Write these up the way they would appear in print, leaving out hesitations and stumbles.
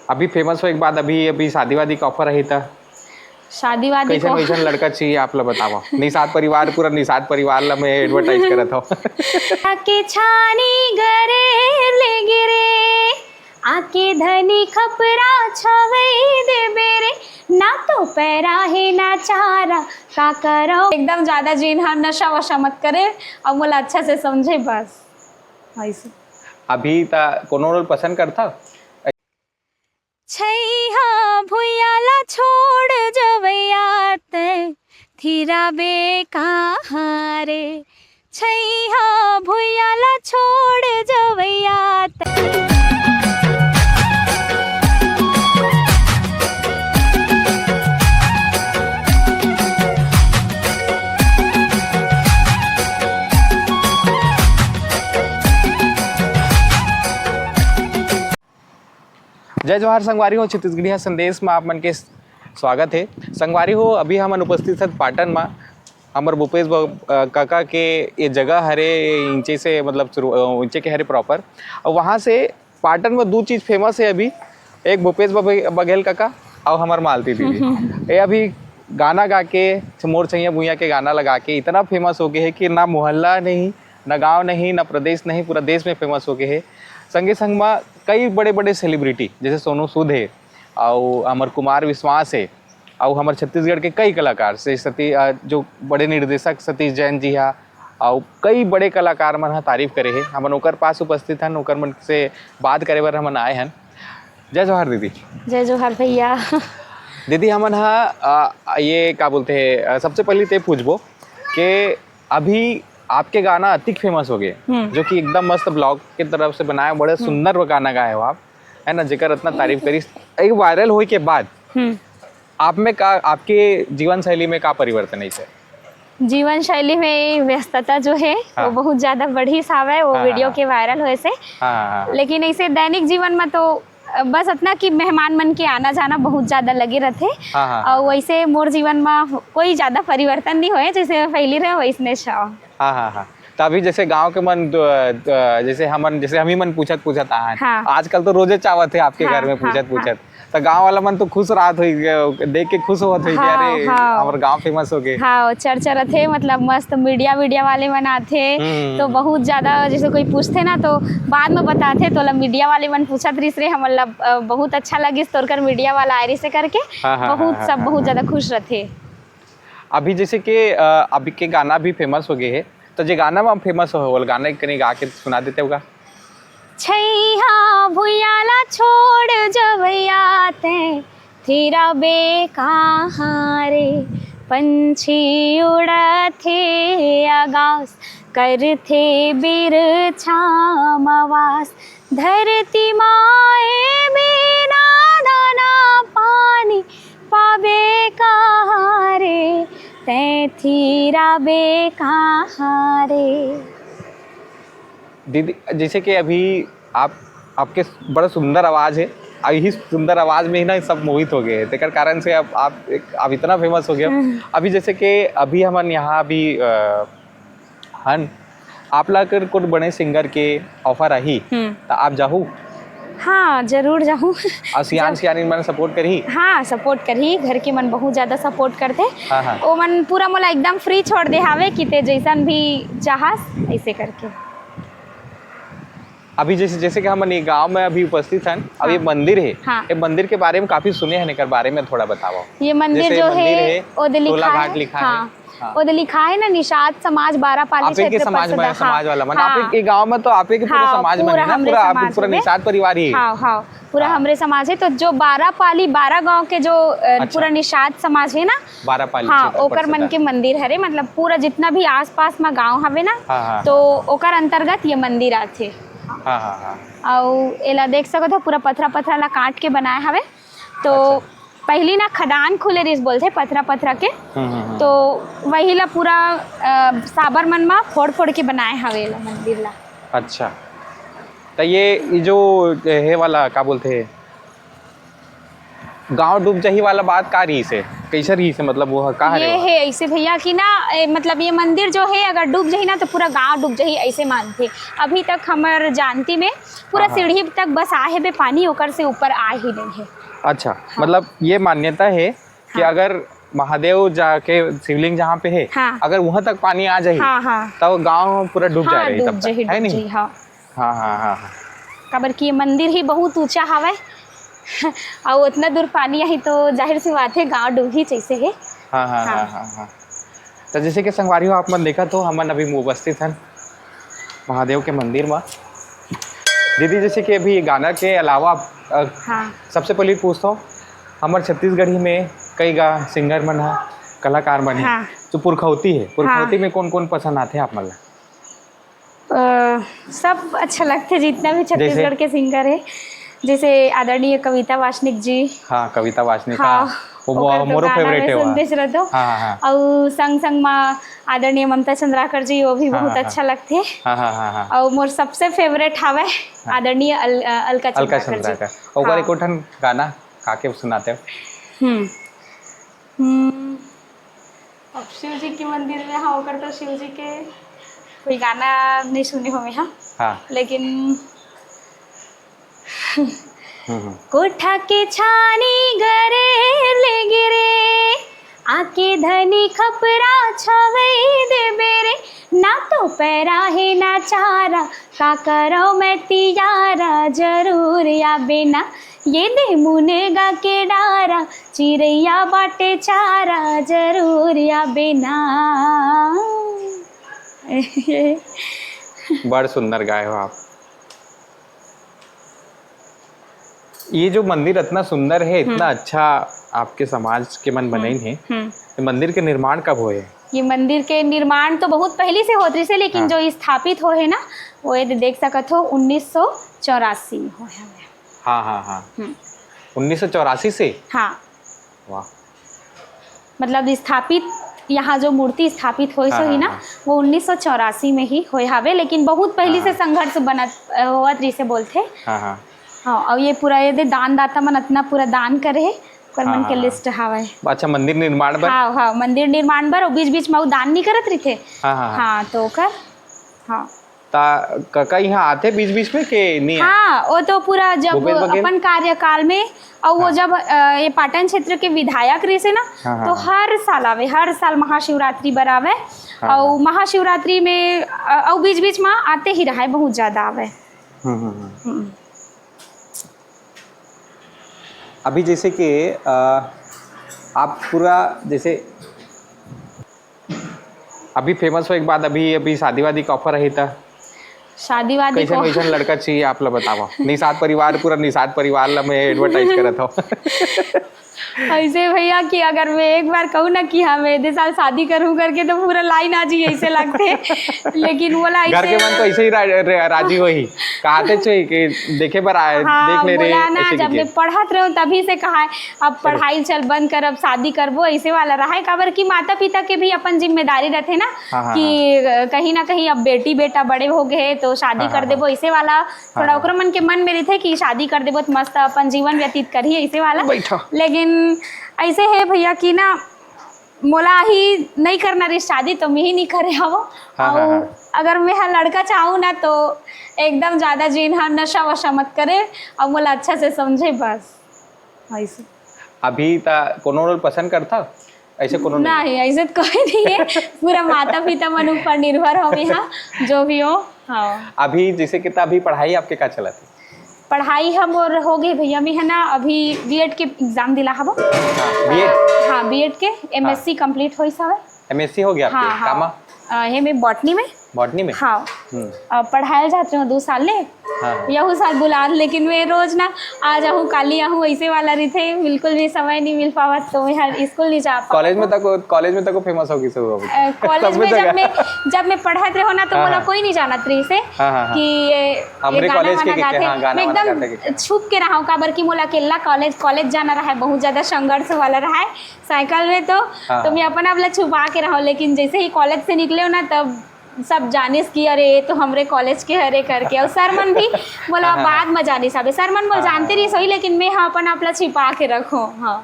अभी फेमस हो एक बाद अभी शादी वादी का ऑफर रही था शादी वादी कैसे कैसे लड़का चाहिए आप लोग बताओ। निषाद परिवार पूरा निषाद परिवार ला मैं एडवर्टाइज करत हूँ। आके छानी गरे ले गिरे आके धनी खपरा छवे दे बेरे ना तो पैरा है ना चारा का करो। एकदम ज्यादा जीन हाँ नशा वशा मत करे और बोला अच्छा से समझे बस ऐसे। अभी ता कोनो रोल पसंद करता छैहा भुयाला छोड़ जवैया ते थीरा बे कहाँ रे छैहा भुयाला छोड़ जवैया ते। जय जोहार संगवारी हो छत्तीसगढ़िया संदेश में आप मन के स्वागत है। संगवारी हो अभी हमन उपस्थित है पाटन में हमर भूपेश काका के ये जगह हरे इंचे से मतलब इंचे के हरे प्रॉपर और वहाँ से पाटन में दो चीज़ फेमस है अभी। एक भूपेश बघेल काका और हमार मालती दीदी ये अभी गाना गा के मोर छैया भुइया के गाना लगा के इतना फेमस हो गए है कि ना मोहल्ला नहीं ना गाँव नहीं ना प्रदेश नहीं पूरा देश में फेमस हो गए है। संगे संग में कई बड़े बड़े सेलिब्रिटी जैसे सोनू सूद है और अमर कुमार विश्वास है और हमारे छत्तीसगढ़ के कई कलाकार से जो बड़े निर्देशक सतीश जैन जी हा और कई बड़े कलाकार मन तारीफ करे है। हमन ओकर पास उपस्थित हन ओकर मन से बात करे बर हमन आए हन। जय जोहार दीदी। जय जोहार भैया। दीदी हमन ये क्या बोलते हैं सबसे पहले तो पूछबो कि अभी आपके गाना अतिक फेमस हो गए जो कि एकदम मस्त ब्लॉग की तरफ से बनाया बड़े सुंदर वो गाना गाए हो आप है ना जेकर इतना तारीफ करी। एक वायरल होने के बाद आप में का आपके जीवन शैली में का परिवर्तन है? जीवन शैली में व्यस्तता जो है वो बहुत ज्यादा बढ़ी सावे वो वीडियो के वायरल होए से। लेकिन ऐसे दैनिक जीवन में तो बस इतना कि मेहमान मन के आना जाना बहुत ज्यादा लगे रहते और वैसे मोर जीवन में कोई ज्यादा परिवर्तन नहीं हुए जैसे पहले रहे वैसने छाव। हाँ तो अभी जैसे गांव के मन जैसे हम ही मन पूछत आजकल तो रोजे चावत है आपके घर में पूछत तो गांव वाला मन तो खुश रात हुई देख के खुश होत हुई कि अरे हमारे गांव फेमस हो गए। हाँ चर्चा रहते मतलब मस्त मीडिया वाले मन आते तो बहुत ज्यादा जैसे कोई पूछते ना तो बाद में बताते तो मीडिया वाले मन पूछत रही रे हम बहुत अच्छा लगी तोरकर मीडिया वाला आयरी से करके बहुत ज्यादा खुश रहते। अभी जैसे कि अभी के गाना भी फेमस हो गए है तो जो गाना में फेमस हो गाना कहीं गा के सुना देते होगा। छैहा भुयाला छोड़ जवैया ते थीरा बे कहाँ रे पंछी उड़थे आकाश करथे बिरछामवास धरती माए बिना दाना पानी पावे कहाँ रे ते थीरा बे कहाँ रे। दीदी जैसे कि अभी आपके बड़ा सुंदर आवाज़ है और यही सुंदर आवाज़ में ही ना सब मोहित हो गए तेकर कारण से आप इतना फेमस हो गया। अभी जैसे कि अभी हमन यहाँ अभी हन आप ला कर कोई बड़े सिंगर के ऑफर आई तो आप जाहू? हाँ जरूर जाऊँ। और सियानी मन सपोर्ट करी? हाँ सपोर्ट करी घर के मन बहुत ज्यादा सपोर्ट करते। वो मन पूरा मोला एकदम फ्री छोड़ दे हावे कि ते जैसन भी चाहस ऐसे करके। अभी जैसे कि हम गांव में अभी उपस्थित हैं अब ये मंदिर है ये मंदिर के बारे में काफी सुने हैं बारे में थोड़ा बताओ। ये मंदिर जो है ओदे लिखा है ओदे लिखा है ना निषाद समाज बारापाली क्षेत्र समाज वाला मन आपके गांव में तो आपके पूरा समाज में है ना पूरा निषाद परिवार ही हाँ पूरा हमरे समाज है तो जो बारापाली 12 गांव के जो पूरा निषाद समाज है ना बारापाली हाँ ओकर मन के मंदिर हरे मतलब पूरा जितना भी आसपास में गांव हवे ना तो ओकर अंतर्गत ये मंदिर आथे। और एला देख सकत हो पूरा पथरा ला काट के बनाए हवे तो पहली ना खदान खुले रिस बोलते पथरा के तो वही ला पूरा साबर मन में फोड़ के बनाए हवे ला मंदिर ला। अच्छा तो ये जो है वाला क्या बोलते हैं गांव डूब जही वाला बात का रही से कैसे रही से मतलब वो का ये है ऐसे भैया कि ना मतलब ये मंदिर जो है अगर डूब जही ना तो पूरा गांव डूब जही ऐसे मानते। अभी तक हमार जानती में पूरा सीढ़ी तक बस आहे बे पानी ओकर से ऊपर आ ही नहीं है। अच्छा मतलब ये मान्यता है कि अगर महादेव जाके शिवलिंग जहाँ पे है अगर वहाँ तक पानी आ जाए तब गांव पूरा डूब जाए है नहीं। हाँ हाँ हाँ काबर की मंदिर ही बहुत ऊंचा हवा और उतना दूर पानी आई तो जाहिर सी बात है गांव डूब ही जैसे है। हाँ हाँ हाँ हाँ हाँ। तो जैसे कि संगवारी हो आप मन देखा तो हमन अभी उपस्थित हैं महादेव के मंदिर में। दीदी जैसे कि अभी गाना के अलावा सबसे पहले पूछता हूँ हमारे छत्तीसगढ़ी में कई गा सिंगर मन है कलाकार मन है जो पुरखौती है पुरखौती में कौन कौन पसंद आते हैं आप मन? सब अच्छा लगते जितना भी छत्तीसगढ़ के सिंगर है जैसे आदरणीय कविता वासनिक जी। हाँ कविता वासनिक वो मोरो फेवरेट है सुनते रहते और संग संग में आदरणीय ममता चंद्राकर जी वो भी बहुत अच्छा लगते हैं। और मोर सबसे फेवरेट हवे आदरणीय अलका चंद्राकर जी। ओकर एको ठन गाना काके सुनाते हो? अब शिव जी के मंदिर में हाँ ओकर तो शिव जी के कोई गाना नहीं सुने होंगे हाँ लेकिन कोठा के छानी गरे ले गिरे आके धनी खपरा छवे दे बेरे ना तो पैरा है ना चारा का करो मैं तियारा जरूर या बिना ये दे मुनेगा के डारा चिड़ैया बाटे चारा जरूर या बिना। बड़ सुंदर गाए हो आप। ये जो मंदिर इतना सुंदर है इतना अच्छा आपके समाज के मन बने हैं मंदिर के निर्माण कब हुए? ये मंदिर के निर्माण तो बहुत पहले से होते से लेकिन जो स्थापित हो है ना वो ये देख सकत हो 1984 में हो है। हाँ हाँ हाँ 1984 से। हाँ वाह मतलब स्थापित यहाँ जो मूर्ति स्थापित हो सो ही ना वो 1984 में ही होए हवे लेकिन बहुत पहले से संघर्ष बनत होवत जैसे बोलते। हाँ और ये पूरा ये दान दाता मन इतना पूरा दान करे कर मन के लिस्ट हवे। अच्छा मंदिर निर्माण बर हाँ मंदिर निर्माण बर बीच बीच में वो दान नहीं करत रही थे। हाँ तो कर हाँ काका यहाँ आते बीच बीच में के नहीं? हाँ वो तो पूरा जब अपन कार्यकाल में और वो जब ये पाटन क्षेत्र के विधायक रहे से ना तो हर साल आवे हर साल महाशिवरात्रि बर आवे और महाशिवरात्रि में और बीच बीच में आते ही रहा बहुत ज्यादा आवे। अभी जैसे कि आप पूरा जैसे अभी फेमस हो एक बात अभी शादी वादी का ऑफर रही था शादी वादी कैसे लड़का चाहिए आप ला बताओ? निषाद परिवार पूरा निषाद परिवार ला मैं एडवर्टाइज करत हूँ। ऐसे भैया कि अगर मैं एक बार कहूँ ना कि हाँ मैं इतने साल शादी करूँ करके तो पूरा लाइन आ जी ऐसे लगते लेकिन बोला घर के मन तो ऐसे ही राजी हो ही कहते चाहिए कि देखे पर आए देख ले रहे ना जब मैं पढ़त रहे तभी से कहा अब पढ़ाई चल बंद कर अब शादी करबो ऐसे वाला रहा है काबर की माता पिता के भी अपन जिम्मेदारी रहते ना कि कहीं ना कहीं अब बेटी बेटा बड़े हो गए तो शादी कर देबो ऐसे वाला थोड़ा ओकरा मन के मन में रहते कि शादी कर देबो तो मस्त अपन जीवन व्यतीत करिए ऐसे वाला। लेकिन ऐसे है भैया कि ना मोला ही नहीं करना रे शादी तो मैं ही नहीं करे हवो और अगर मैं लड़का चाहूँ ना तो एकदम ज़्यादा जीन हाँ नशा वशा मत करे और मोला अच्छा से समझे बस ऐसे। अभी कोनो रोल पसंद करता ऐसे कोनो नहीं ऐसे तो कोई नहीं है पूरा माता पिता मन ऊपर निर्भर हो यहाँ जो भी हो। हाँ अभी जैसे कि अभी पढ़ाई आपके क्या चला थी? पढ़ाई हम और हो गई भैया मैं है ना अभी बीएड के एग्जाम दिला हवा। हाँ बीएड के एमएससी कंप्लीट हो सब। एमएससी हो गया आपके? कामा है मैं बॉटनी में। हाँ पढ़ाया जाते हो 2 साल ले यहू साल बुला लेकिन मैं रोज ना आ जाऊँ काली आहूँ ऐसे वाला रही थे बिल्कुल भी समय नहीं मिल पावा तो मैं स्कूल नहीं जा पावा। कॉलेज में तक फेमस होगी कॉलेज में जब मैं पढ़ाते रहो ना तो बोला कोई नहीं जानत रही से कि ये गाना मैं एकदम छुप के रहा हूँ काबर की मोला अकेला कॉलेज जाना रहा है बहुत ज्यादा संघर्ष वाला रहा है साइकिल में तो मैं अपना वाला छुपा के रहा हूँ लेकिन जैसे ही कॉलेज से निकले हो ना तब सब जानिस कि अरे ये तो हमरे कॉलेज के हरे करके, और सर मन भी बोला बाद में जानिस हवे, सर मन बोल जानते रही सही, लेकिन मैं हाँ अपन आपला छिपा के रखो। हाँ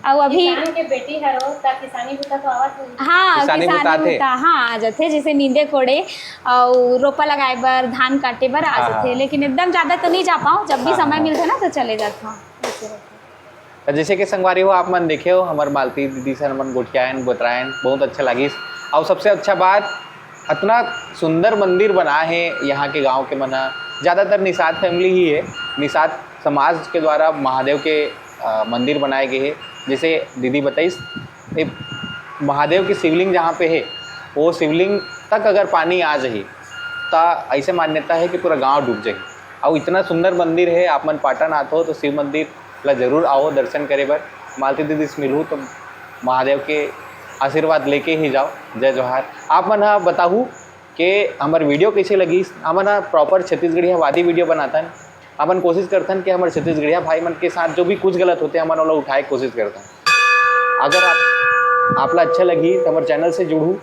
और अभी किसान के बेटी हरो ता किसानी बुता तो आवत होई। हाँ किसानी किसानी बुता थे। बुता हाँ आ जाते, जैसे नींदे कोड़े और रोपा लगाए बर, धान काटे बर आ जाते, लेकिन एकदम ज़्यादा तो नहीं जा पाऊँ, जब भी समय मिलता ना तो चले जाता हूँ। जैसे कि संगवारी हो आप मन देखे हो हमार मालती दीदी सर मन गोठियान बतायन बहुत अच्छा लगी। और सबसे अच्छा बात इतना सुंदर मंदिर बना है यहाँ के गांव के मना, ज़्यादातर निषाद फैमिली ही है, निषाद समाज के द्वारा महादेव के मंदिर बनाए गए हैं। जैसे दीदी बताइस महादेव की शिवलिंग जहाँ पे है वो शिवलिंग तक अगर पानी आ जाए तो ऐसे मान्यता है कि पूरा गांव डूब जाए। और इतना सुंदर मंदिर है, आप मन पाटन आते हो तो शिव मंदिर ला जरूर आओ दर्शन करे बर। मालती दीदी से मिलूँ तो महादेव के आशीर्वाद लेके ही जाओ। जय जोहार। आप मन हाँ बताऊँ कि हमार वीडियो कैसे लगी। हमन हाँ प्रॉपर छत्तीसगढ़िया वादी वीडियो बनाता है, अपन कोशिश करते हैं कि हमारे छत्तीसगढ़िया भाई मन के साथ जो भी कुछ गलत होते हैं हमन वाला उठाए कोशिश करते हैं। अगर आपला अच्छा लगी तो हमारे चैनल से जुड़ू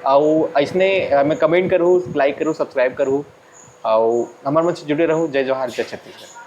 और ऐसने मैं कमेंट करूँ, लाइक करूँ, सब्सक्राइब करूँ और हमारे मन से जुड़े रहूँ। जय जोहार, जय छत्तीसगढ़।